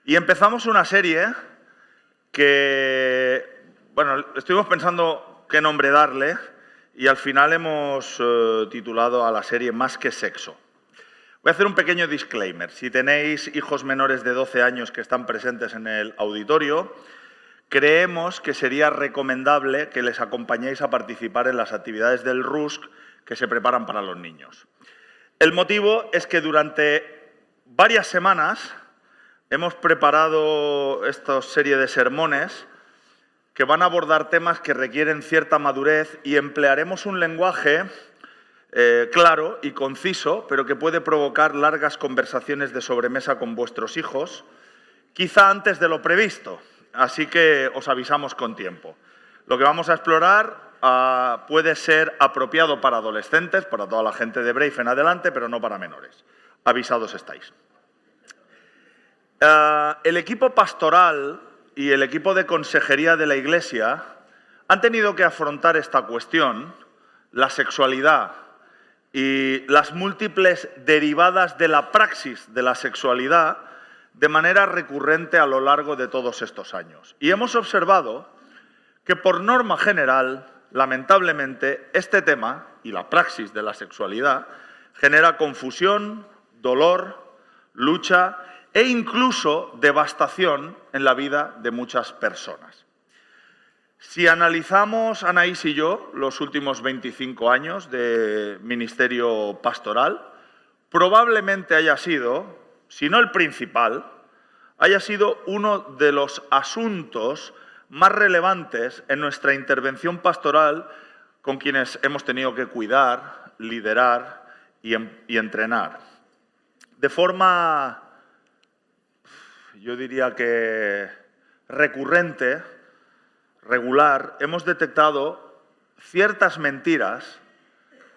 Y empezamos una serie que, bueno, estuvimos pensando qué nombre darle y al final hemos titulado a la serie Más que sexo. Voy a hacer un pequeño disclaimer. Si tenéis hijos menores de 12 años que están presentes en el auditorio, creemos que sería recomendable que les acompañéis a participar en las actividades del RUSC que se preparan para los niños. El motivo es que durante varias semanas hemos preparado esta serie de sermones que van a abordar temas que requieren cierta madurez y emplearemos un lenguaje claro y conciso, pero que puede provocar largas conversaciones de sobremesa con vuestros hijos, quizá antes de lo previsto. Así que os avisamos con tiempo. Lo que vamos a explorar puede ser apropiado para adolescentes, para toda la gente de Brave en adelante, pero no para menores. Avisados estáis. El equipo pastoral y el equipo de consejería de la Iglesia han tenido que afrontar esta cuestión, la sexualidad y las múltiples derivadas de la praxis de la sexualidad de manera recurrente a lo largo de todos estos años. Y hemos observado que, por norma general, lamentablemente, este tema y la praxis de la sexualidad genera confusión, dolor, lucha e incluso devastación en la vida de muchas personas. Si analizamos, Anaís y yo, los últimos 25 años de ministerio pastoral, probablemente haya sido, si no el principal, haya sido uno de los asuntos más relevantes en nuestra intervención pastoral con quienes hemos tenido que cuidar, liderar y entrenar. De forma, yo diría que recurrente, regular, hemos detectado ciertas mentiras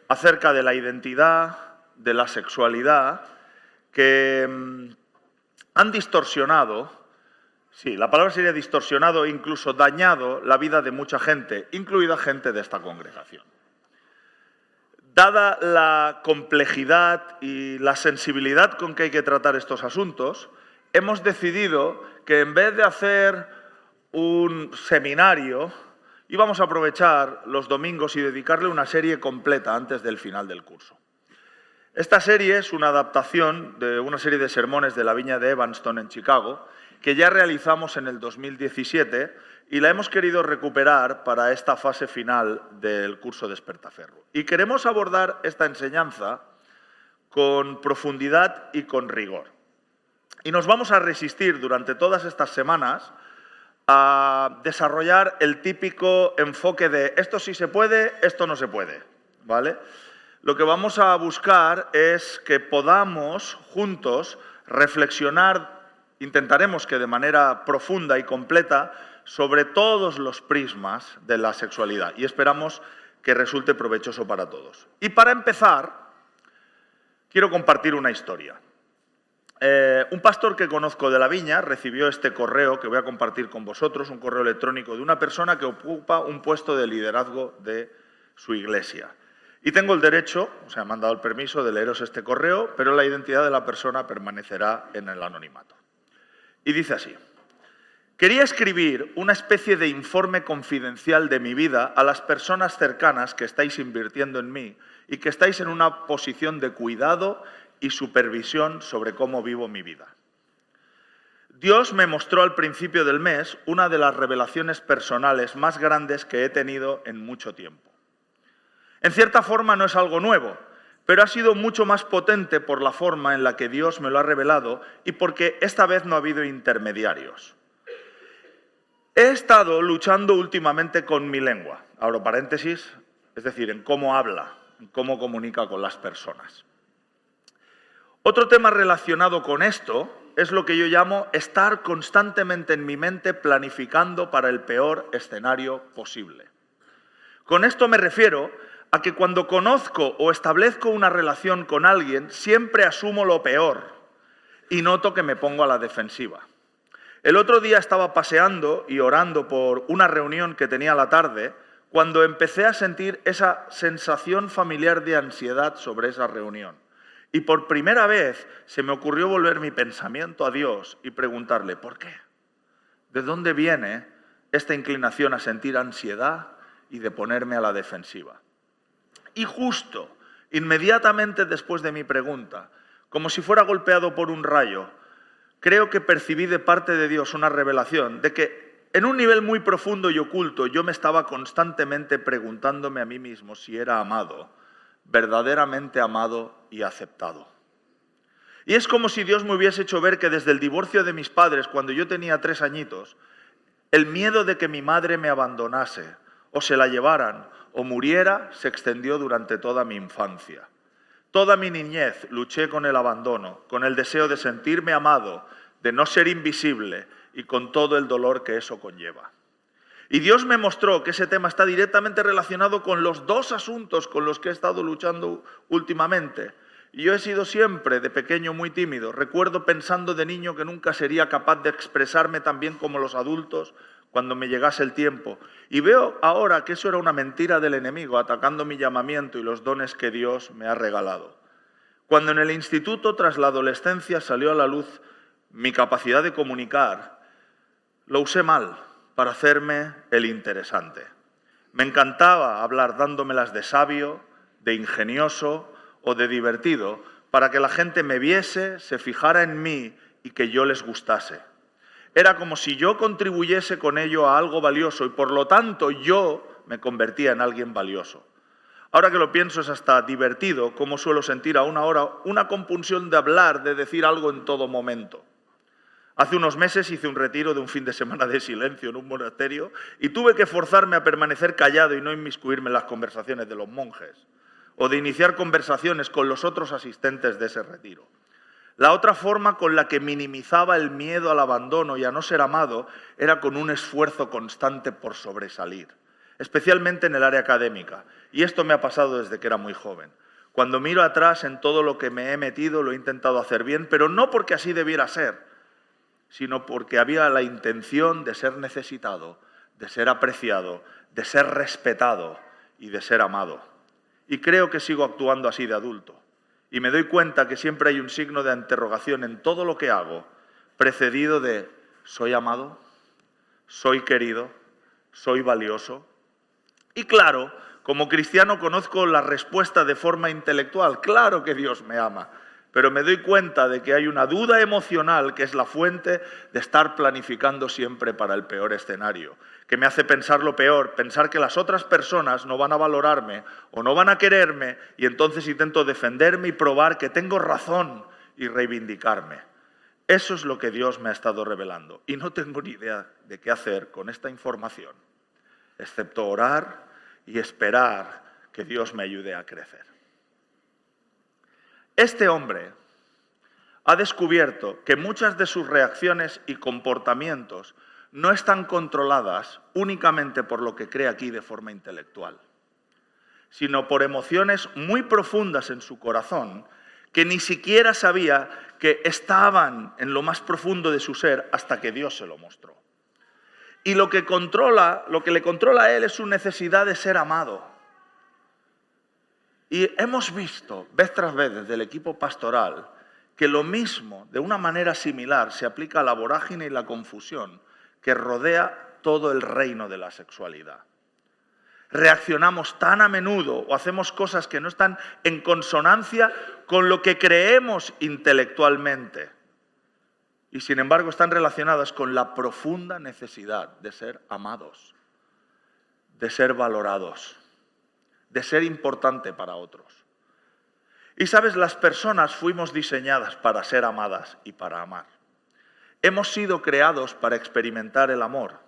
acerca de la identidad, de la sexualidad, que han distorsionado, sí, la palabra sería distorsionado e incluso dañado la vida de mucha gente, incluida gente de esta congregación. Dada la complejidad y la sensibilidad con que hay que tratar estos asuntos, hemos decidido que en vez de hacer un seminario, íbamos a aprovechar los domingos y dedicarle una serie completa antes del final del curso. Esta serie es una adaptación de una serie de sermones de la Viña de Evanston en Chicago, que ya realizamos en el 2017 y la hemos querido recuperar para esta fase final del curso Despertaferro. Y queremos abordar esta enseñanza con profundidad y con rigor. Y nos vamos a resistir durante todas estas semanas a desarrollar el típico enfoque de esto sí se puede, esto no se puede, ¿vale? Lo que vamos a buscar es que podamos juntos reflexionar, intentaremos que de manera profunda y completa, sobre todos los prismas de la sexualidad y esperamos que resulte provechoso para todos. Y para empezar, quiero compartir una historia. Un pastor que conozco de la Viña recibió este correo que voy a compartir con vosotros, un correo electrónico de una persona que ocupa un puesto de liderazgo de su iglesia. Y tengo el derecho, o sea, me han dado el permiso de leeros este correo, pero la identidad de la persona permanecerá en el anonimato. Y dice así: quería escribir una especie de informe confidencial de mi vida a las personas cercanas que estáis invirtiendo en mí y que estáis en una posición de cuidado y supervisión sobre cómo vivo mi vida. Dios me mostró al principio del mes una de las revelaciones personales más grandes que he tenido en mucho tiempo. En cierta forma no es algo nuevo, pero ha sido mucho más potente por la forma en la que Dios me lo ha revelado y porque esta vez no ha habido intermediarios. He estado luchando últimamente con mi lengua, abro paréntesis, es decir, en cómo habla, en cómo comunica con las personas. Otro tema relacionado con esto es lo que yo llamo estar constantemente en mi mente planificando para el peor escenario posible. Con esto me refiero a que cuando conozco o establezco una relación con alguien, siempre asumo lo peor y noto que me pongo a la defensiva. El otro día estaba paseando y orando por una reunión que tenía a la tarde cuando empecé a sentir esa sensación familiar de ansiedad sobre esa reunión. Y por primera vez se me ocurrió volver mi pensamiento a Dios y preguntarle, ¿por qué? ¿De dónde viene esta inclinación a sentir ansiedad y de ponerme a la defensiva? Y justo, inmediatamente después de mi pregunta, como si fuera golpeado por un rayo, creo que percibí de parte de Dios una revelación de que en un nivel muy profundo y oculto yo me estaba constantemente preguntándome a mí mismo si era amado, verdaderamente amado y aceptado. Y es como si Dios me hubiese hecho ver que desde el divorcio de mis padres, cuando yo tenía 3 añitos, el miedo de que mi madre me abandonase, o se la llevaran, o muriera, se extendió durante toda mi infancia. Toda mi niñez luché con el abandono, con el deseo de sentirme amado, de no ser invisible y con todo el dolor que eso conlleva. Y Dios me mostró que ese tema está directamente relacionado con los 2 asuntos con los que he estado luchando últimamente. Y yo he sido siempre de pequeño muy tímido. Recuerdo pensando de niño que nunca sería capaz de expresarme tan bien como los adultos cuando me llegase el tiempo. Y veo ahora que eso era una mentira del enemigo, atacando mi llamamiento y los dones que Dios me ha regalado. Cuando en el instituto, tras la adolescencia, salió a la luz mi capacidad de comunicar, lo usé mal para hacerme el interesante. Me encantaba hablar dándomelas de sabio, de ingenioso o de divertido, para que la gente me viese, se fijara en mí y que yo les gustase. Era como si yo contribuyese con ello a algo valioso y por lo tanto yo me convertía en alguien valioso. Ahora que lo pienso es hasta divertido cómo suelo sentir aún ahora una compulsión de hablar, de decir algo en todo momento. Hace unos meses hice un retiro de un fin de semana de silencio en un monasterio y tuve que forzarme a permanecer callado y no inmiscuirme en las conversaciones de los monjes o de iniciar conversaciones con los otros asistentes de ese retiro. La otra forma con la que minimizaba el miedo al abandono y a no ser amado era con un esfuerzo constante por sobresalir, especialmente en el área académica. Y esto me ha pasado desde que era muy joven. Cuando miro atrás en todo lo que me he metido, lo he intentado hacer bien, pero no porque así debiera ser, sino porque había la intención de ser necesitado, de ser apreciado, de ser respetado y de ser amado. Y creo que sigo actuando así de adulto. Y me doy cuenta que siempre hay un signo de interrogación en todo lo que hago, precedido de ¿soy amado? ¿Soy querido? ¿Soy valioso? Y claro, como cristiano conozco la respuesta de forma intelectual. Claro que Dios me ama. Pero me doy cuenta de que hay una duda emocional que es la fuente de estar planificando siempre para el peor escenario, que me hace pensar lo peor, pensar que las otras personas no van a valorarme o no van a quererme y entonces intento defenderme y probar que tengo razón y reivindicarme. Eso es lo que Dios me ha estado revelando y no tengo ni idea de qué hacer con esta información, excepto orar y esperar que Dios me ayude a crecer. Este hombre ha descubierto que muchas de sus reacciones y comportamientos no están controladas únicamente por lo que cree aquí de forma intelectual, sino por emociones muy profundas en su corazón que ni siquiera sabía que estaban en lo más profundo de su ser hasta que Dios se lo mostró. Y lo que le controla a él es su necesidad de ser amado. Y hemos visto, vez tras vez, desde el equipo pastoral, que lo mismo, de una manera similar, se aplica a la vorágine y la confusión que rodea todo el reino de la sexualidad. Reaccionamos tan a menudo o hacemos cosas que no están en consonancia con lo que creemos intelectualmente. Y sin embargo están relacionadas con la profunda necesidad de ser amados, de ser valorados, de ser importante para otros. Y sabes, las personas fuimos diseñadas para ser amadas y para amar. Hemos sido creados para experimentar el amor.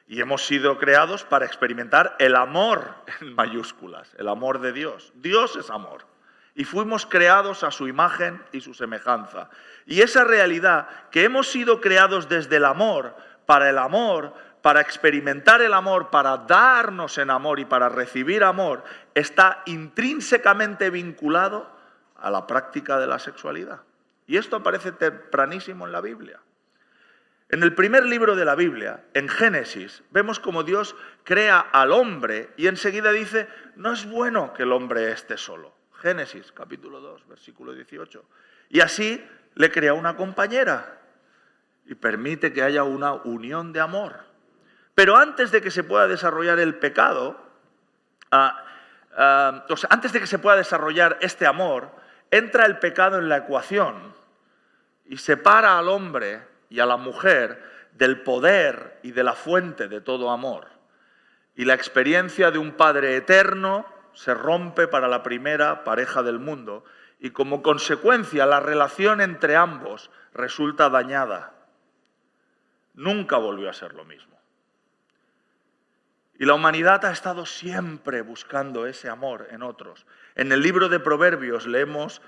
Y hemos sido creados para experimentar el amor en mayúsculas, el amor de Dios. Dios es amor. Y fuimos creados a su imagen y su semejanza. Y esa realidad que hemos sido creados desde el amor, para experimentar el amor, para darnos en amor y para recibir amor, está intrínsecamente vinculado a la práctica de la sexualidad. Y esto aparece tempranísimo en la Biblia. En el primer libro de la Biblia, en Génesis, vemos cómo Dios crea al hombre y enseguida dice, no es bueno que el hombre esté solo. Génesis, capítulo 2, versículo 18. Y así le crea una compañera y permite que haya una unión de amor. Pero antes de que se pueda desarrollar el pecado, antes de que se pueda desarrollar este amor, entra el pecado en la ecuación y separa al hombre y a la mujer del poder y de la fuente de todo amor. Y la experiencia de un Padre eterno se rompe para la primera pareja del mundo y como consecuencia la relación entre ambos resulta dañada. Nunca volvió a ser lo mismo. Y la humanidad ha estado siempre buscando ese amor en otros. En el libro de Proverbios leemos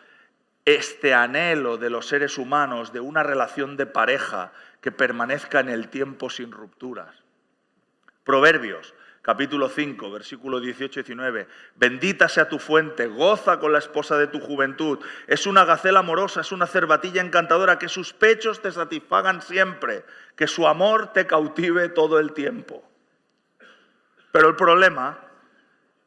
este anhelo de los seres humanos de una relación de pareja que permanezca en el tiempo sin rupturas. Proverbios, capítulo 5, versículo 18-19. Bendita sea tu fuente, goza con la esposa de tu juventud. Es una gacela amorosa, es una cervatilla encantadora, que sus pechos te satisfagan siempre, que su amor te cautive todo el tiempo. Pero el problema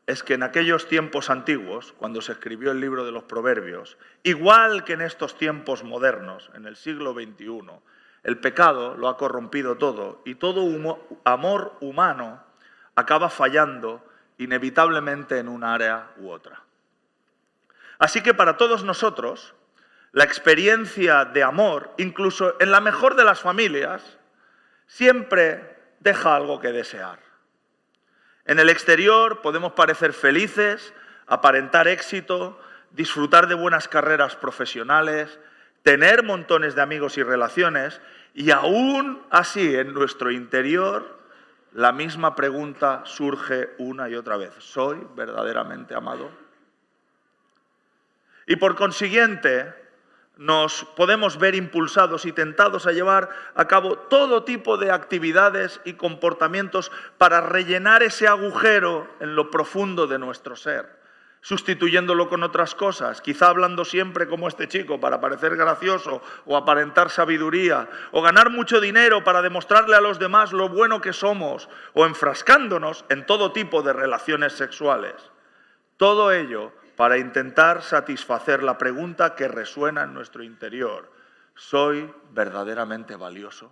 es que en aquellos tiempos antiguos, cuando se escribió el libro de los Proverbios, igual que en estos tiempos modernos, en el siglo XXI, el pecado lo ha corrompido todo y todo amor humano acaba fallando inevitablemente en un área u otra. Así que para todos nosotros, la experiencia de amor, incluso en la mejor de las familias, siempre deja algo que desear. En el exterior podemos parecer felices, aparentar éxito, disfrutar de buenas carreras profesionales, tener montones de amigos y relaciones, y aún así en nuestro interior la misma pregunta surge una y otra vez. ¿Soy verdaderamente amado? Y por consiguiente, nos podemos ver impulsados y tentados a llevar a cabo todo tipo de actividades y comportamientos para rellenar ese agujero en lo profundo de nuestro ser, sustituyéndolo con otras cosas, quizá hablando siempre como este chico para parecer gracioso o aparentar sabiduría, o ganar mucho dinero para demostrarle a los demás lo bueno que somos, o enfrascándonos en todo tipo de relaciones sexuales. Todo ello para intentar satisfacer la pregunta que resuena en nuestro interior. ¿Soy verdaderamente valioso?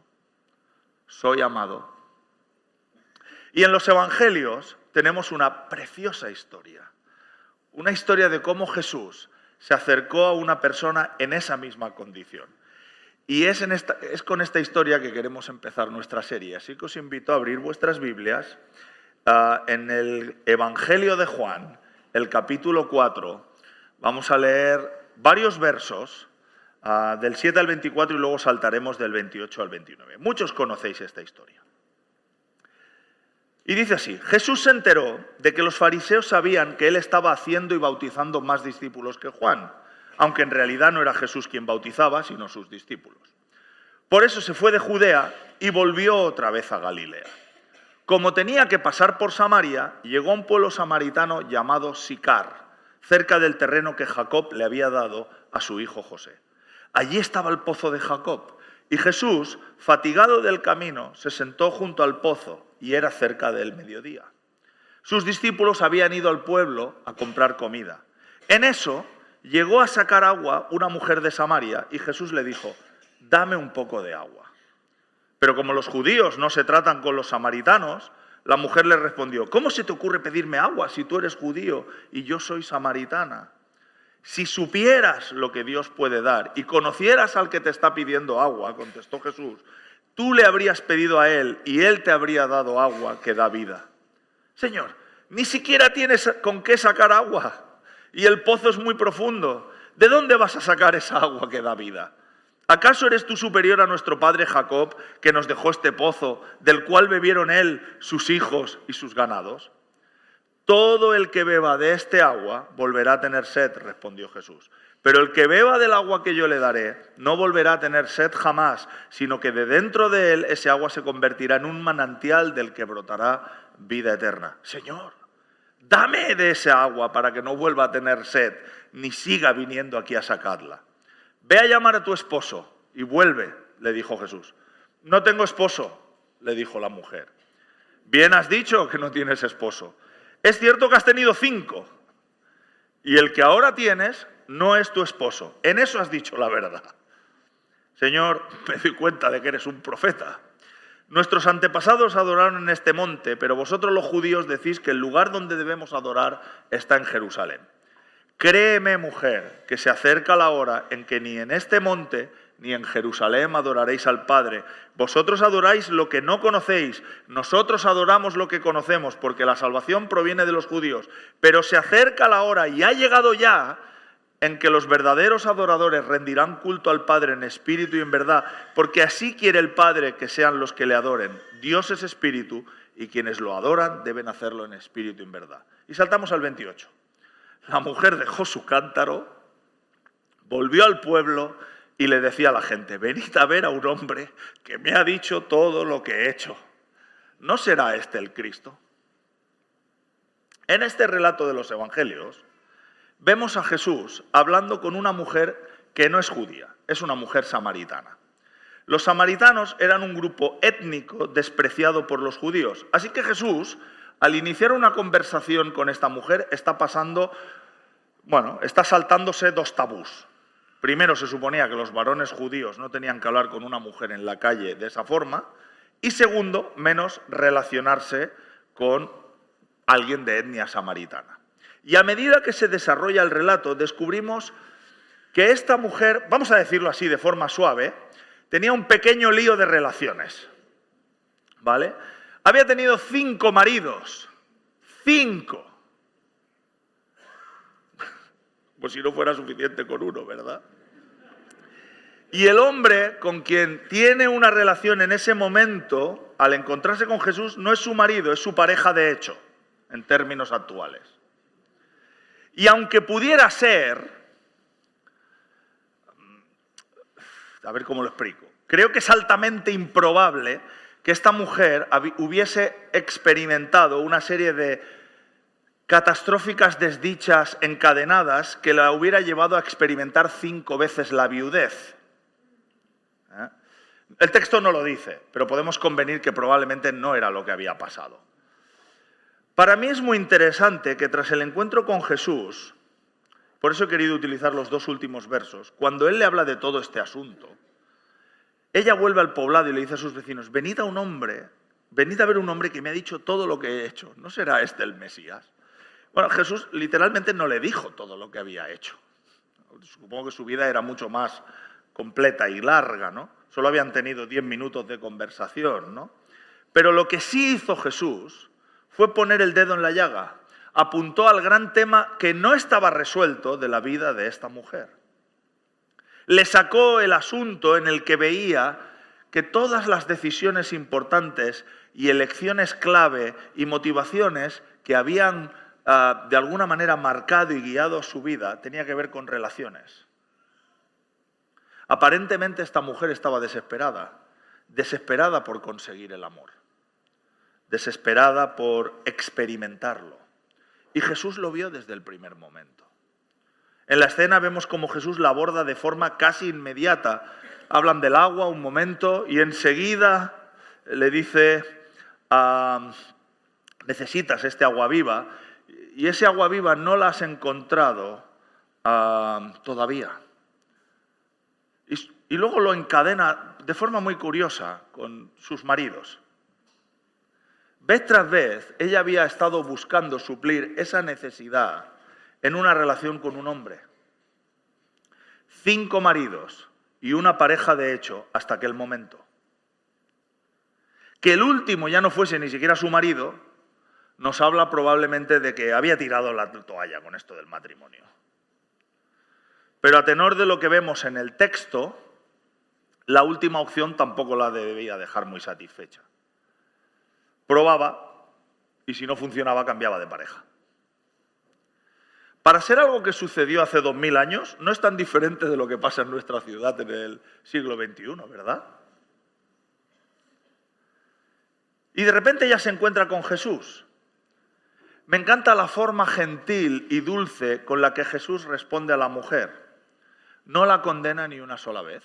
¿Soy amado? Y en los evangelios tenemos una preciosa historia. Una historia de cómo Jesús se acercó a una persona en esa misma condición. Y es con esta historia que queremos empezar nuestra serie. Así que os invito a abrir vuestras Biblias en el Evangelio de Juan, el capítulo 4, vamos a leer varios versos del 7 al 24 y luego saltaremos del 28 al 29. Muchos conocéis esta historia. Y dice así: Jesús se enteró de que los fariseos sabían que él estaba haciendo y bautizando más discípulos que Juan, aunque en realidad no era Jesús quien bautizaba, sino sus discípulos. Por eso se fue de Judea y volvió otra vez a Galilea. Como tenía que pasar por Samaria, llegó a un pueblo samaritano llamado Sicar, cerca del terreno que Jacob le había dado a su hijo José. Allí estaba el pozo de Jacob, y Jesús, fatigado del camino, se sentó junto al pozo, y era cerca del mediodía. Sus discípulos habían ido al pueblo a comprar comida. En eso llegó a sacar agua una mujer de Samaria, y Jesús le dijo: «Dame un poco de agua». Pero como los judíos no se tratan con los samaritanos, la mujer le respondió: «¿Cómo se te ocurre pedirme agua si tú eres judío y yo soy samaritana? Si supieras lo que Dios puede dar y conocieras al que te está pidiendo agua», contestó Jesús, «tú le habrías pedido a él y él te habría dado agua que da vida». «Señor, ni siquiera tienes con qué sacar agua y el pozo es muy profundo. ¿De dónde vas a sacar esa agua que da vida? ¿Acaso eres tú superior a nuestro padre Jacob, que nos dejó este pozo, del cual bebieron él, sus hijos y sus ganados? Todo el que beba de este agua volverá a tener sed», respondió Jesús. «Pero el que beba del agua que yo le daré no volverá a tener sed jamás, sino que de dentro de él ese agua se convertirá en un manantial del que brotará vida eterna». «Señor, dame de esa agua para que no vuelva a tener sed, ni siga viniendo aquí a sacarla». «Ve a llamar a tu esposo y vuelve», le dijo Jesús. «No tengo esposo», le dijo la mujer. «Bien has dicho que no tienes esposo. Es cierto que has tenido 5. y el que ahora tienes no es tu esposo. En eso has dicho la verdad. Señor, me doy cuenta de que eres un profeta. Nuestros antepasados adoraron en este monte, pero vosotros los judíos decís que el lugar donde debemos adorar está en Jerusalén. Créeme, mujer, que se acerca la hora en que ni en este monte ni en Jerusalén adoraréis al Padre. Vosotros adoráis lo que no conocéis, nosotros adoramos lo que conocemos, porque la salvación proviene de los judíos. Pero se acerca la hora, y ha llegado ya, en que los verdaderos adoradores rendirán culto al Padre en espíritu y en verdad, porque así quiere el Padre que sean los que le adoren. Dios es espíritu, y quienes lo adoran deben hacerlo en espíritu y en verdad. Y saltamos al 28. La mujer dejó su cántaro, volvió al pueblo y le decía a la gente: venid a ver a un hombre que me ha dicho todo lo que he hecho. ¿No será este el Cristo? En este relato de los evangelios vemos a Jesús hablando con una mujer que no es judía, es una mujer samaritana. Los samaritanos eran un grupo étnico despreciado por los judíos. Así que Jesús, al iniciar una conversación con esta mujer, está saltándose dos tabús. Primero, se suponía que los varones judíos no tenían que hablar con una mujer en la calle de esa forma. Y segundo, menos relacionarse con alguien de etnia samaritana. Y a medida que se desarrolla el relato, descubrimos que esta mujer, vamos a decirlo así de forma suave, tenía un pequeño lío de relaciones, ¿vale? Había tenido 5 maridos. 5. Pues si no fuera suficiente con uno, ¿verdad? Y el hombre con quien tiene una relación en ese momento, al encontrarse con Jesús, no es su marido, es su pareja de hecho, en términos actuales. Y aunque pudiera ser, a ver cómo lo explico, creo que es altamente improbable que esta mujer hubiese experimentado una serie de catastróficas desdichas encadenadas que la hubiera llevado a experimentar 5 veces la viudez. El texto no lo dice, pero podemos convenir que probablemente no era lo que había pasado. Para mí es muy interesante que tras el encuentro con Jesús, por eso he querido utilizar los 2 últimos versos, cuando él le habla de todo este asunto, ella vuelve al poblado y le dice a sus vecinos: venid a ver un hombre que me ha dicho todo lo que he hecho. ¿No será este el Mesías? Bueno, Jesús literalmente no le dijo todo lo que había hecho. Supongo que su vida era mucho más completa y larga, ¿no? Solo habían tenido 10 minutos de conversación, ¿no? Pero lo que sí hizo Jesús fue poner el dedo en la llaga. Apuntó al gran tema que no estaba resuelto de la vida de esta mujer. Le sacó el asunto en el que veía que todas las decisiones importantes y elecciones clave y motivaciones que habían de alguna manera marcado y guiado su vida tenía que ver con relaciones. Aparentemente esta mujer estaba desesperada por conseguir el amor, desesperada por experimentarlo. Y Jesús lo vio desde el primer momento. En la escena vemos cómo Jesús la aborda de forma casi inmediata. Hablan del agua un momento y enseguida le dice: necesitas este agua viva. Y ese agua viva no la has encontrado todavía. Y luego lo encadena de forma muy curiosa con sus maridos. Vez tras vez, ella había estado buscando suplir esa necesidad en una relación con un hombre. 5 maridos y una pareja de hecho hasta aquel momento. Que el último ya no fuese ni siquiera su marido, nos habla probablemente de que había tirado la toalla con esto del matrimonio. Pero a tenor de lo que vemos en el texto, la última opción tampoco la debía dejar muy satisfecha. Probaba y si no funcionaba cambiaba de pareja. Para ser algo que sucedió hace 2000 años, no es tan diferente de lo que pasa en nuestra ciudad en el siglo XXI, ¿verdad? Y de repente ella se encuentra con Jesús. Me encanta la forma gentil y dulce con la que Jesús responde a la mujer. No la condena ni una sola vez.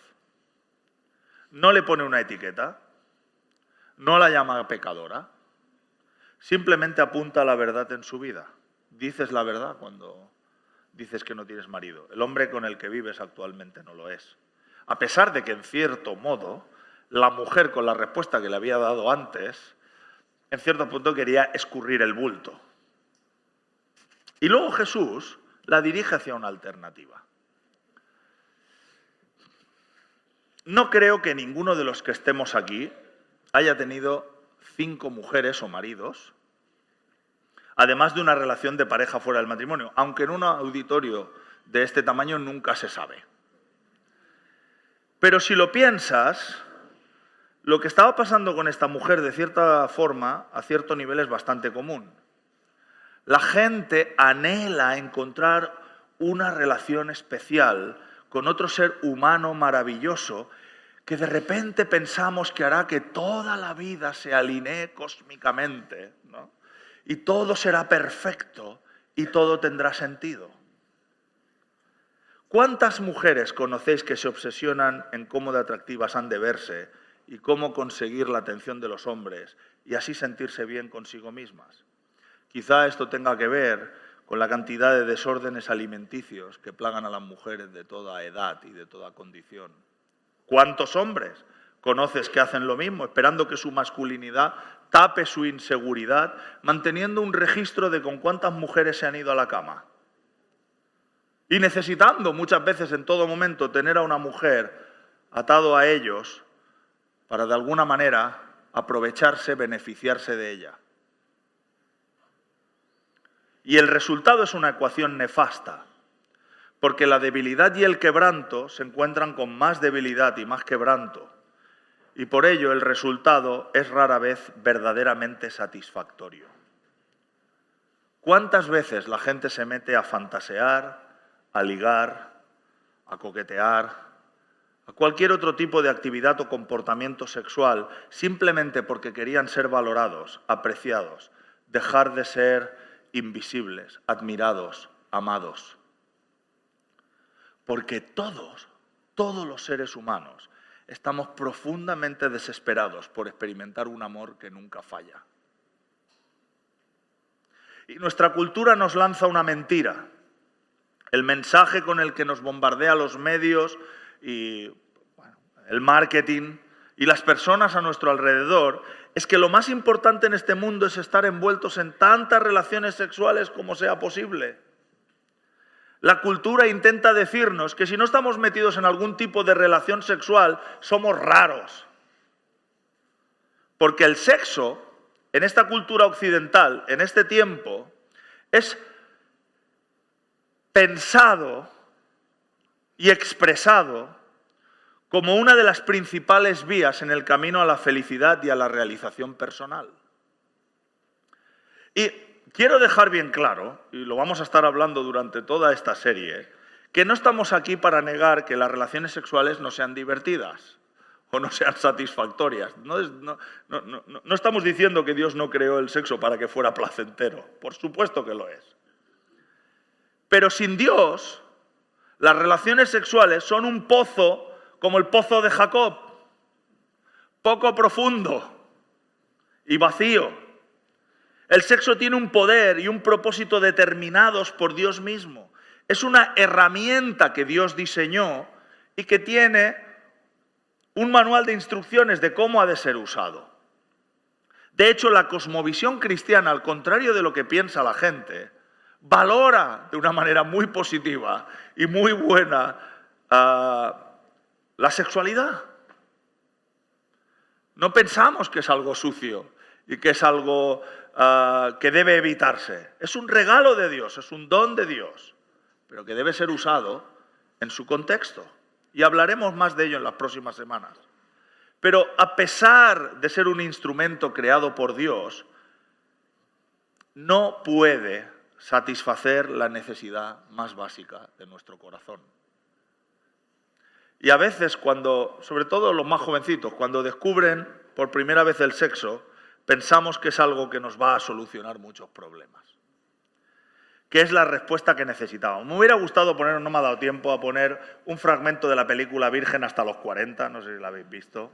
No le pone una etiqueta. No la llama pecadora. Simplemente apunta a la verdad en su vida. Dices la verdad cuando dices que no tienes marido. El hombre con el que vives actualmente no lo es. A pesar de que, en cierto modo, la mujer, con la respuesta que le había dado antes, en cierto punto quería escurrir el bulto. Y luego Jesús la dirige hacia una alternativa. No creo que ninguno de los que estemos aquí haya tenido 5 mujeres o maridos, además de una relación de pareja fuera del matrimonio, aunque en un auditorio de este tamaño nunca se sabe. Pero si lo piensas, lo que estaba pasando con esta mujer, de cierta forma, a cierto nivel, es bastante común. La gente anhela encontrar una relación especial con otro ser humano maravilloso que de repente pensamos que hará que toda la vida se alinee cósmicamente, ¿no? Y todo será perfecto y todo tendrá sentido. ¿Cuántas mujeres conocéis que se obsesionan en cómo de atractivas han de verse y cómo conseguir la atención de los hombres y así sentirse bien consigo mismas? Quizá esto tenga que ver con la cantidad de desórdenes alimenticios que plagan a las mujeres de toda edad y de toda condición. ¿Cuántos hombres conoces que hacen lo mismo, esperando que su masculinidad tape su inseguridad, manteniendo un registro de con cuántas mujeres se han ido a la cama? Y necesitando muchas veces en todo momento tener a una mujer atado a ellos para de alguna manera aprovecharse, beneficiarse de ella. Y el resultado es una ecuación nefasta, porque la debilidad y el quebranto se encuentran con más debilidad y más quebranto, y por ello el resultado es rara vez verdaderamente satisfactorio. ¿Cuántas veces la gente se mete a fantasear, a ligar, a coquetear, a cualquier otro tipo de actividad o comportamiento sexual simplemente porque querían ser valorados, apreciados, dejar de ser invisibles, admirados, amados? Porque todos los seres humanos estamos profundamente desesperados por experimentar un amor que nunca falla. Y nuestra cultura nos lanza una mentira. El mensaje con el que nos bombardea los medios y el marketing y las personas a nuestro alrededor es que lo más importante en este mundo es estar envueltos en tantas relaciones sexuales como sea posible. La cultura intenta decirnos que si no estamos metidos en algún tipo de relación sexual, somos raros. Porque el sexo, en esta cultura occidental, en este tiempo, es pensado y expresado como una de las principales vías en el camino a la felicidad y a la realización personal. Y quiero dejar bien claro, y lo vamos a estar hablando durante toda esta serie, que no estamos aquí para negar que las relaciones sexuales no sean divertidas o no sean satisfactorias. No estamos diciendo que Dios no creó el sexo para que fuera placentero. Por supuesto que lo es. Pero sin Dios, las relaciones sexuales son un pozo como el pozo de Jacob, poco profundo y vacío. El sexo tiene un poder y un propósito determinados por Dios mismo. Es una herramienta que Dios diseñó y que tiene un manual de instrucciones de cómo ha de ser usado. De hecho, la cosmovisión cristiana, al contrario de lo que piensa la gente, valora de una manera muy positiva y muy buena la sexualidad. No pensamos que es algo sucio y que es algo que debe evitarse. Es un regalo de Dios, es un don de Dios, pero que debe ser usado en su contexto. Y hablaremos más de ello en las próximas semanas. Pero a pesar de ser un instrumento creado por Dios, no puede satisfacer la necesidad más básica de nuestro corazón. Y a veces sobre todo los más jovencitos, cuando descubren por primera vez el sexo, pensamos que es algo que nos va a solucionar muchos problemas. Que es la respuesta que necesitábamos. Me hubiera gustado poner, no me ha dado tiempo a poner un fragmento de la película Virgen hasta los 40, no sé si la habéis visto.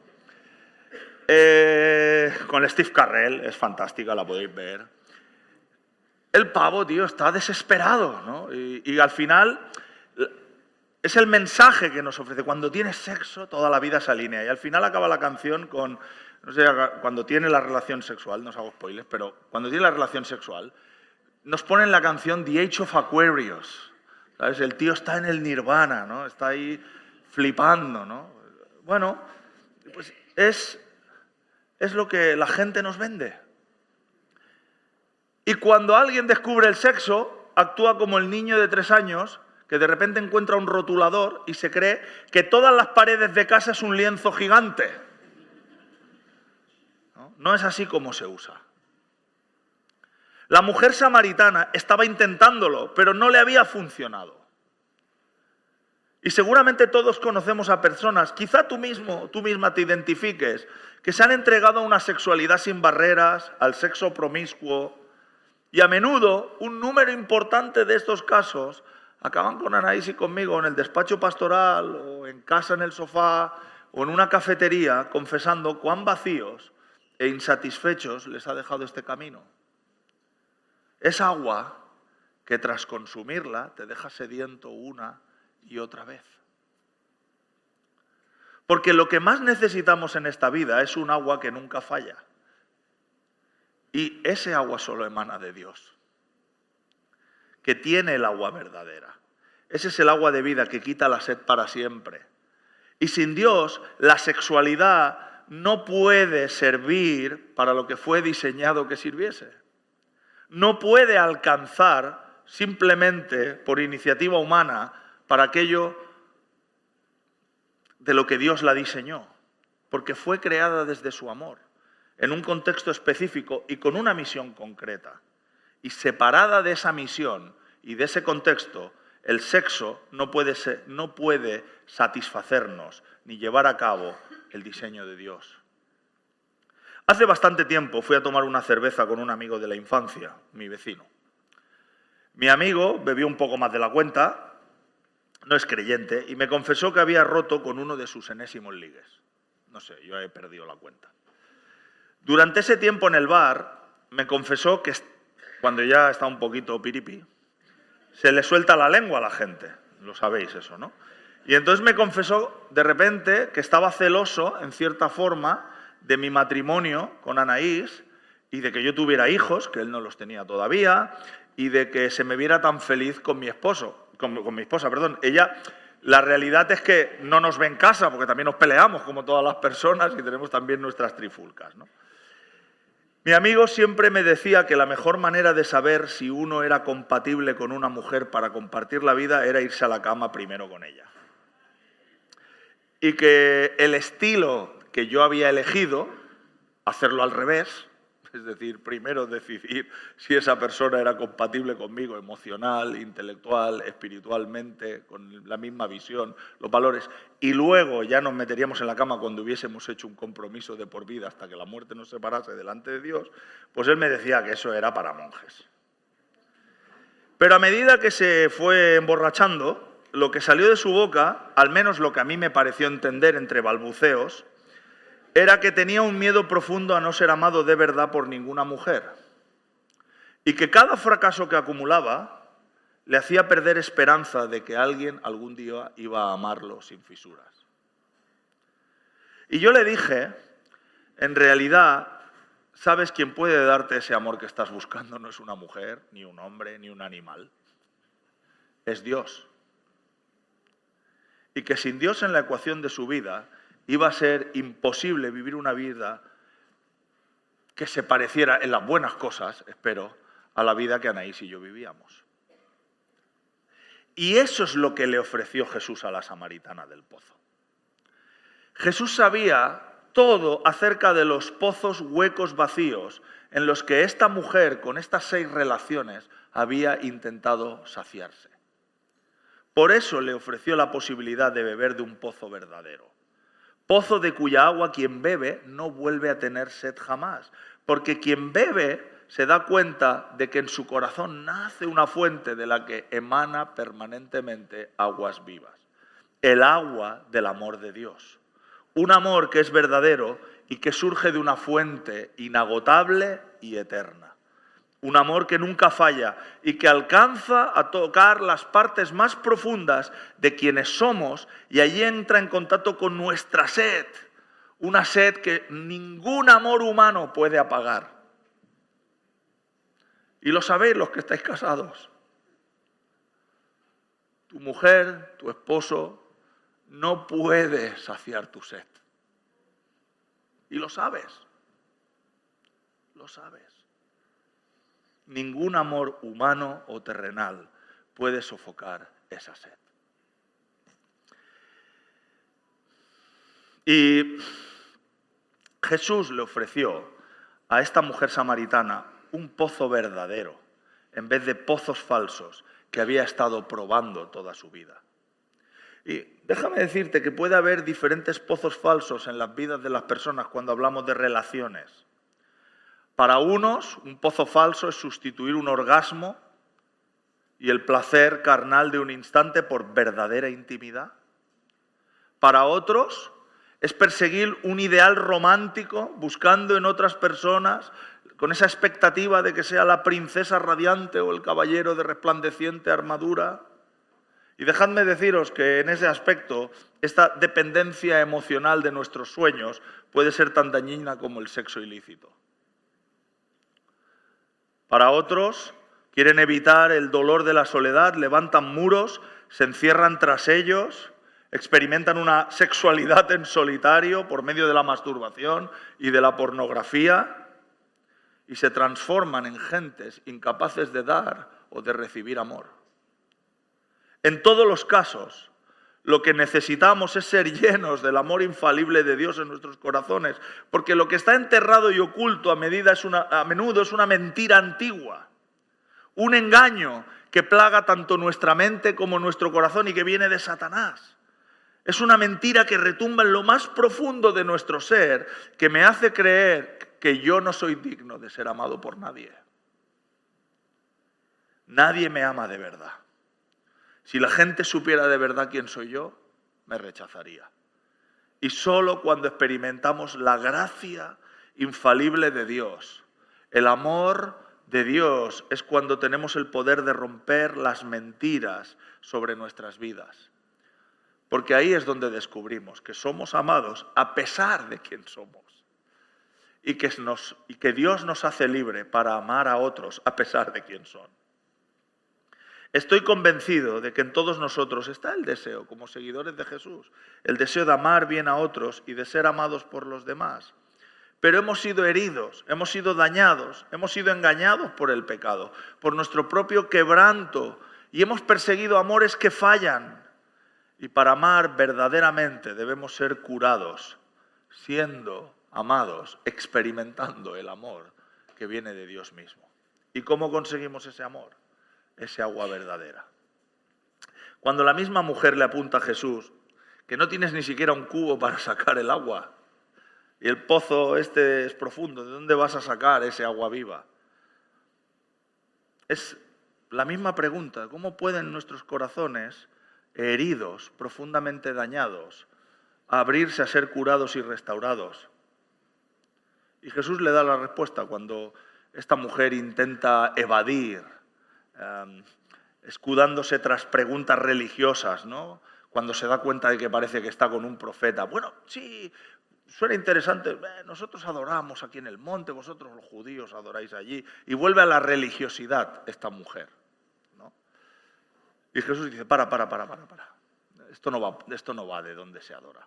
Con Steve Carell, es fantástica, la podéis ver. el pavo, tío, está desesperado, ¿no? Y al final es el mensaje que nos ofrece. Cuando tienes sexo, toda la vida se alinea. Y al final acaba la canción con, no sé, cuando tiene la relación sexual, no os hago spoilers, pero cuando tiene la relación sexual, nos ponen la canción The Age of Aquarius. ¿Sabes? El tío está en el nirvana, ¿no? Está ahí flipando, ¿no? Bueno, pues es lo que la gente nos vende. Y cuando alguien descubre el sexo, actúa como el niño de 3 años que de repente encuentra un rotulador y se cree que todas las paredes de casa es un lienzo gigante. No es así como se usa. La mujer samaritana estaba intentándolo, pero no le había funcionado. Y seguramente todos conocemos a personas, quizá tú misma te identifiques, que se han entregado a una sexualidad sin barreras, al sexo promiscuo, y a menudo un número importante de estos casos acaban con Anaís y conmigo en el despacho pastoral, o en casa en el sofá, o en una cafetería, confesando cuán vacíos e insatisfechos les ha dejado este camino. Es agua que tras consumirla te deja sediento una y otra vez. Porque lo que más necesitamos en esta vida es un agua que nunca falla. Y ese agua solo emana de Dios, que tiene el agua verdadera. Ese es el agua de vida que quita la sed para siempre. Y sin Dios, la sexualidad no puede servir para lo que fue diseñado que sirviese. No puede alcanzar simplemente por iniciativa humana para aquello de lo que Dios la diseñó, porque fue creada desde su amor, en un contexto específico y con una misión concreta. Y separada de esa misión y de ese contexto, el sexo no puede satisfacernos ni llevar a cabo el diseño de Dios. Hace bastante tiempo fui a tomar una cerveza con un amigo de la infancia, mi vecino. Mi amigo bebió un poco más de la cuenta, no es creyente, y me confesó que había roto con uno de sus enésimos ligues. No sé, yo he perdido la cuenta. Durante ese tiempo en el bar, me confesó que cuando ya está un poquito piripi, se le suelta la lengua a la gente. Lo sabéis eso, ¿no? Y entonces me confesó de repente que estaba celoso, en cierta forma, de mi matrimonio con Anaís y de que yo tuviera hijos, que él no los tenía todavía, y de que se me viera tan feliz con mi esposo, con mi esposa, perdón. Ella, la realidad es que no nos ve en casa, porque también nos peleamos como todas las personas y tenemos también nuestras trifulcas, ¿no? Mi amigo siempre me decía que la mejor manera de saber si uno era compatible con una mujer para compartir la vida era irse a la cama primero con ella. Y que el estilo que yo había elegido, hacerlo al revés, es decir, primero decidir si esa persona era compatible conmigo emocional, intelectual, espiritualmente, con la misma visión, los valores, y luego ya nos meteríamos en la cama cuando hubiésemos hecho un compromiso de por vida hasta que la muerte nos separase delante de Dios, pues él me decía que eso era para monjes. Pero a medida que se fue emborrachando, lo que salió de su boca, al menos lo que a mí me pareció entender entre balbuceos, era que tenía un miedo profundo a no ser amado de verdad por ninguna mujer. Y que cada fracaso que acumulaba le hacía perder esperanza de que alguien algún día iba a amarlo sin fisuras. Y yo le dije, en realidad, ¿sabes quién puede darte ese amor que estás buscando? No es una mujer, ni un hombre, ni un animal. Es Dios. Y que sin Dios en la ecuación de su vida iba a ser imposible vivir una vida que se pareciera en las buenas cosas, espero, a la vida que Anaís y yo vivíamos. Y eso es lo que le ofreció Jesús a la samaritana del pozo. Jesús sabía todo acerca de los pozos huecos vacíos en los que esta mujer, con estas 6 relaciones, había intentado saciarse. Por eso le ofreció la posibilidad de beber de un pozo verdadero. Pozo de cuya agua quien bebe no vuelve a tener sed jamás, porque quien bebe se da cuenta de que en su corazón nace una fuente de la que emana permanentemente aguas vivas. El agua del amor de Dios. Un amor que es verdadero y que surge de una fuente inagotable y eterna. Un amor que nunca falla y que alcanza a tocar las partes más profundas de quienes somos y allí entra en contacto con nuestra sed, una sed que ningún amor humano puede apagar. Y lo sabéis los que estáis casados. Tu mujer, tu esposo, no puede saciar tu sed. Y lo sabes. Lo sabes. Ningún amor humano o terrenal puede sofocar esa sed. Y Jesús le ofreció a esta mujer samaritana un pozo verdadero, en vez de pozos falsos que había estado probando toda su vida. Y déjame decirte que puede haber diferentes pozos falsos en las vidas de las personas cuando hablamos de relaciones. Para unos, un pozo falso es sustituir un orgasmo y el placer carnal de un instante por verdadera intimidad. Para otros, es perseguir un ideal romántico buscando en otras personas con esa expectativa de que sea la princesa radiante o el caballero de resplandeciente armadura. Y dejadme deciros que en ese aspecto, esta dependencia emocional de nuestros sueños puede ser tan dañina como el sexo ilícito. Para otros, quieren evitar el dolor de la soledad, levantan muros, se encierran tras ellos, experimentan una sexualidad en solitario por medio de la masturbación y de la pornografía y se transforman en gentes incapaces de dar o de recibir amor. En todos los casos, lo que necesitamos es ser llenos del amor infalible de Dios en nuestros corazones, porque lo que está enterrado y oculto a menudo es una mentira antigua, un engaño que plaga tanto nuestra mente como nuestro corazón y que viene de Satanás. Es una mentira que retumba en lo más profundo de nuestro ser, que me hace creer que yo no soy digno de ser amado por nadie. Nadie me ama de verdad. Si la gente supiera de verdad quién soy yo, me rechazaría. Y solo cuando experimentamos la gracia infalible de Dios, el amor de Dios, es cuando tenemos el poder de romper las mentiras sobre nuestras vidas. Porque ahí es donde descubrimos que somos amados a pesar de quién somos. Y que Dios nos hace libre para amar a otros a pesar de quién son. Estoy convencido de que en todos nosotros está el deseo, como seguidores de Jesús, el deseo de amar bien a otros y de ser amados por los demás. Pero hemos sido heridos, hemos sido dañados, hemos sido engañados por el pecado, por nuestro propio quebranto y hemos perseguido amores que fallan. Y para amar verdaderamente debemos ser curados, siendo amados, experimentando el amor que viene de Dios mismo. ¿Y cómo conseguimos ese amor? Ese agua verdadera. Cuando la misma mujer le apunta a Jesús que no tienes ni siquiera un cubo para sacar el agua y el pozo este es profundo, ¿de dónde vas a sacar ese agua viva? Es la misma pregunta, ¿cómo pueden nuestros corazones heridos, profundamente dañados, abrirse a ser curados y restaurados? Y Jesús le da la respuesta cuando esta mujer intenta evadir, escudándose tras preguntas religiosas, ¿no? Cuando se da cuenta de que parece que está con un profeta. Bueno, sí, suena interesante, nosotros adoramos aquí en el monte, vosotros los judíos adoráis allí. Y vuelve a la religiosidad esta mujer, ¿no? Y Jesús dice, para. Esto no va de dónde se adora.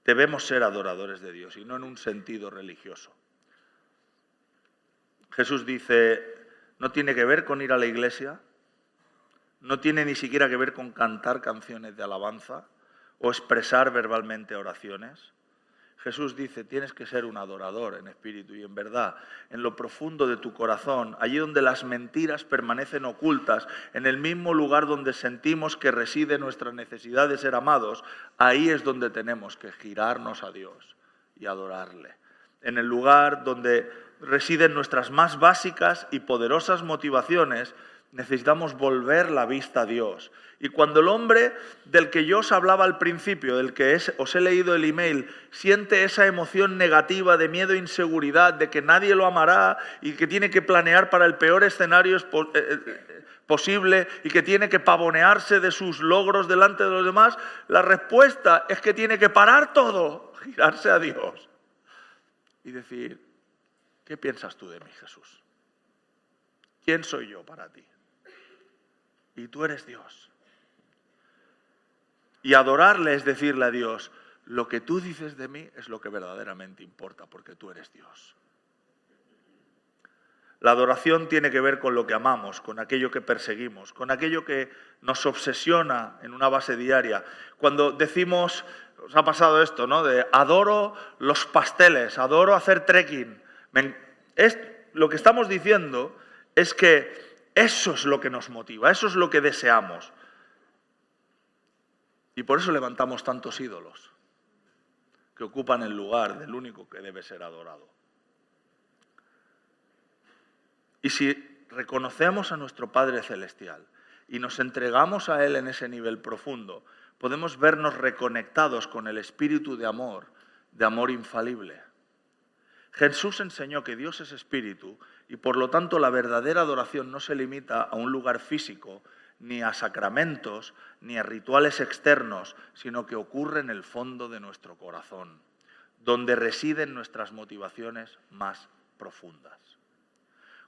Debemos ser adoradores de Dios y no en un sentido religioso. Jesús dice, no tiene que ver con ir a la iglesia, no tiene ni siquiera que ver con cantar canciones de alabanza o expresar verbalmente oraciones. Jesús dice, tienes que ser un adorador en espíritu y en verdad, en lo profundo de tu corazón, allí donde las mentiras permanecen ocultas, en el mismo lugar donde sentimos que reside nuestra necesidad de ser amados, ahí es donde tenemos que girarnos a Dios y adorarle. En el lugar donde residen nuestras más básicas y poderosas motivaciones necesitamos volver la vista a Dios. Y cuando el hombre del que yo os hablaba al principio, del que os he leído el email, siente esa emoción negativa de miedo e inseguridad, de que nadie lo amará y que tiene que planear para el peor escenario posible y que tiene que pavonearse de sus logros delante de los demás, la respuesta es que tiene que parar todo, girarse a Dios y decir: ¿qué piensas tú de mí, Jesús? ¿Quién soy yo para ti? Y tú eres Dios. Y adorarle es decirle a Dios: lo que tú dices de mí es lo que verdaderamente importa, porque tú eres Dios. La adoración tiene que ver con lo que amamos, con aquello que perseguimos, con aquello que nos obsesiona en una base diaria. Cuando decimos, os ha pasado esto, ¿no? De adoro los pasteles, adoro hacer trekking. Lo que estamos diciendo es que eso es lo que nos motiva, eso es lo que deseamos. Y por eso levantamos tantos ídolos que ocupan el lugar del único que debe ser adorado. Y si reconocemos a nuestro Padre Celestial y nos entregamos a Él en ese nivel profundo, podemos vernos reconectados con el espíritu de amor infalible. Jesús enseñó que Dios es espíritu y por lo tanto la verdadera adoración no se limita a un lugar físico, ni a sacramentos, ni a rituales externos, sino que ocurre en el fondo de nuestro corazón, donde residen nuestras motivaciones más profundas.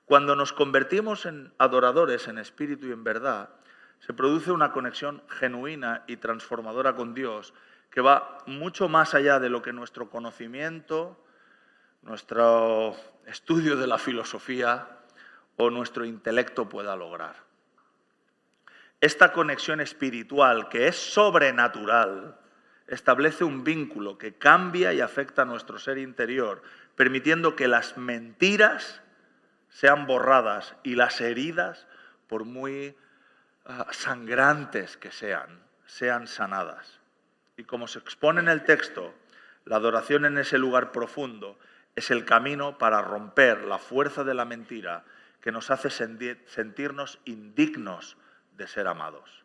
Cuando nos convertimos en adoradores en espíritu y en verdad, se produce una conexión genuina y transformadora con Dios que va mucho más allá de lo que nuestro conocimiento, nuestro estudio de la filosofía o nuestro intelecto pueda lograr. Esta conexión espiritual, que es sobrenatural, establece un vínculo que cambia y afecta a nuestro ser interior, permitiendo que las mentiras sean borradas y las heridas, por muy sangrantes que sean sanadas. Y como se expone en el texto, la adoración en ese lugar profundo es el camino para romper la fuerza de la mentira que nos hace sentirnos indignos de ser amados.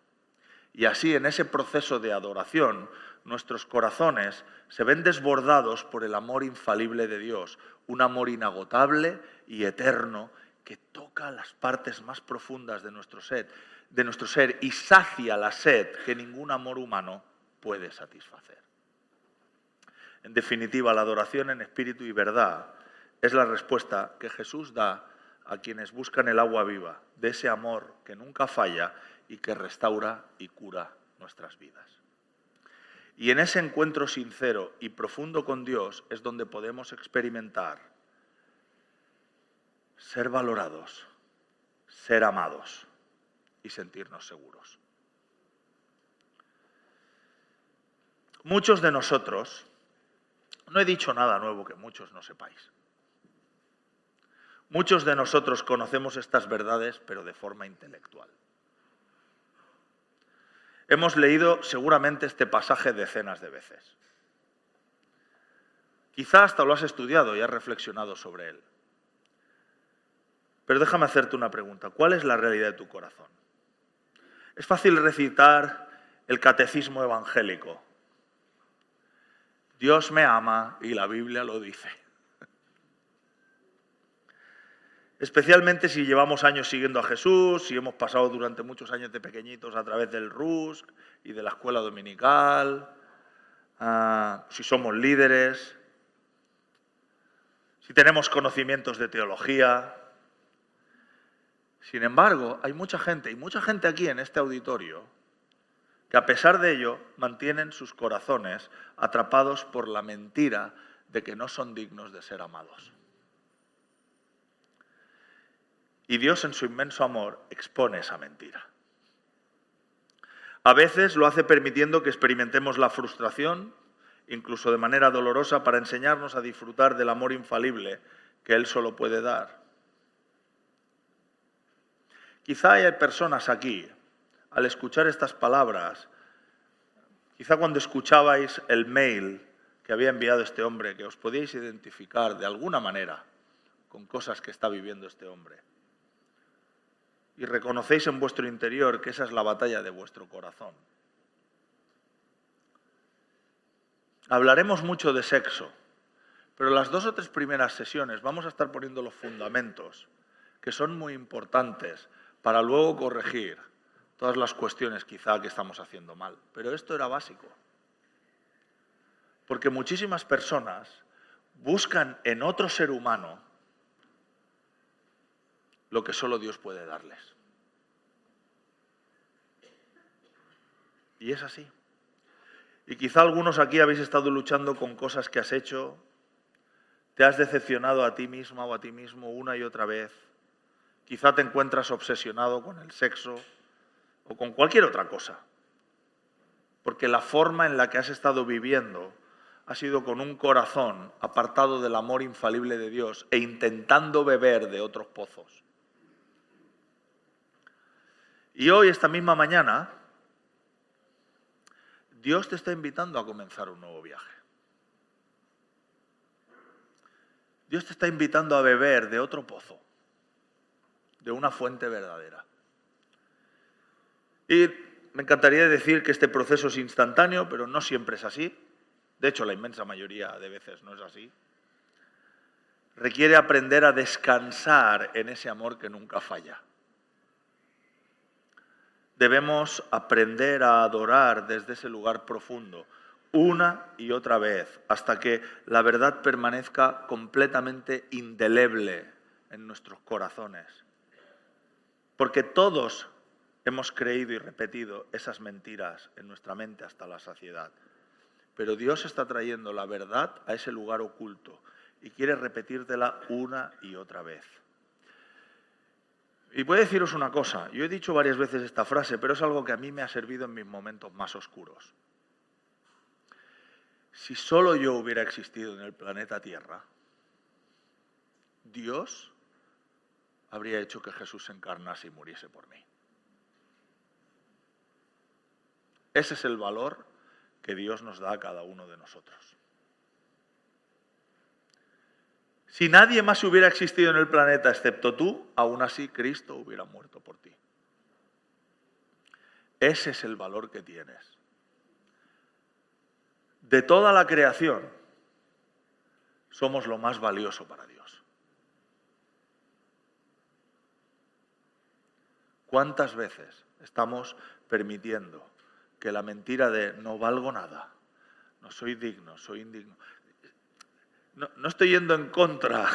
Y así, en ese proceso de adoración, nuestros corazones se ven desbordados por el amor infalible de Dios, un amor inagotable y eterno que toca las partes más profundas de nuestro ser y sacia la sed que ningún amor humano puede satisfacer. En definitiva, la adoración en espíritu y verdad es la respuesta que Jesús da a quienes buscan el agua viva, de ese amor que nunca falla y que restaura y cura nuestras vidas. Y en ese encuentro sincero y profundo con Dios es donde podemos experimentar ser valorados, ser amados y sentirnos seguros. Muchos de nosotros, no he dicho nada nuevo que muchos no sepáis. Muchos de nosotros conocemos estas verdades, pero de forma intelectual. Hemos leído seguramente este pasaje decenas de veces. Quizá hasta lo has estudiado y has reflexionado sobre él. Pero déjame hacerte una pregunta. ¿Cuál es la realidad de tu corazón? Es fácil recitar el catecismo evangélico. Dios me ama y la Biblia lo dice. Especialmente si llevamos años siguiendo a Jesús, si hemos pasado durante muchos años de pequeñitos a través del RUSC y de la escuela dominical, si somos líderes, si tenemos conocimientos de teología. Sin embargo, hay mucha gente, y mucha gente aquí en este auditorio, que a pesar de ello mantienen sus corazones atrapados por la mentira de que no son dignos de ser amados. Y Dios, en su inmenso amor, expone esa mentira. A veces lo hace permitiendo que experimentemos la frustración, incluso de manera dolorosa, para enseñarnos a disfrutar del amor infalible que Él solo puede dar. Quizá hay personas aquí, al escuchar estas palabras, quizá cuando escuchabais el mail que había enviado este hombre, que os podíais identificar de alguna manera con cosas que está viviendo este hombre. y reconocéis en vuestro interior que esa es la batalla de vuestro corazón. Hablaremos mucho de sexo, pero las 2 o 3 primeras sesiones vamos a estar poniendo los fundamentos, que son muy importantes, para luego corregir todas las cuestiones quizá que estamos haciendo mal. Pero esto era básico. Porque muchísimas personas buscan en otro ser humano lo que solo Dios puede darles. Y es así. Y quizá algunos aquí habéis estado luchando con cosas que has hecho, te has decepcionado a ti misma o a ti mismo una y otra vez. Quizá te encuentras obsesionado con el sexo o con cualquier otra cosa. Porque la forma en la que has estado viviendo ha sido con un corazón apartado del amor infalible de Dios e intentando beber de otros pozos. Y hoy, esta misma mañana, Dios te está invitando a comenzar un nuevo viaje. Dios te está invitando a beber de otro pozo, de una fuente verdadera. Y me encantaría decir que este proceso es instantáneo, pero no siempre es así. De hecho, la inmensa mayoría de veces no es así. Requiere aprender a descansar en ese amor que nunca falla. Debemos aprender a adorar desde ese lugar profundo, una y otra vez, hasta que la verdad permanezca completamente indeleble en nuestros corazones. Porque todos hemos creído y repetido esas mentiras en nuestra mente hasta la saciedad. Pero Dios está trayendo la verdad a ese lugar oculto y quiere repetírtela una y otra vez. Y voy a deciros una cosa, yo he dicho varias veces esta frase, pero es algo que a mí me ha servido en mis momentos más oscuros. Si solo yo hubiera existido en el planeta Tierra, Dios habría hecho que Jesús se encarnase y muriese por mí. Ese es el valor que Dios nos da a cada uno de nosotros. Si nadie más hubiera existido en el planeta excepto tú, aún así Cristo hubiera muerto por ti. Ese es el valor que tienes. De toda la creación, somos lo más valioso para Dios. ¿Cuántas veces estamos permitiendo que la mentira de no valgo nada, no soy digno, soy indigno? No estoy yendo en contra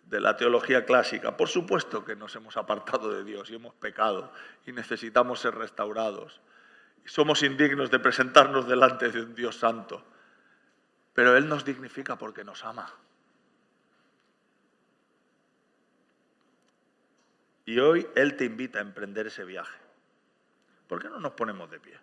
de la teología clásica. Por supuesto que nos hemos apartado de Dios y hemos pecado y necesitamos ser restaurados. Y somos indignos de presentarnos delante de un Dios santo. Pero Él nos dignifica porque nos ama. Y hoy Él te invita a emprender ese viaje. ¿Por qué no nos ponemos de pie?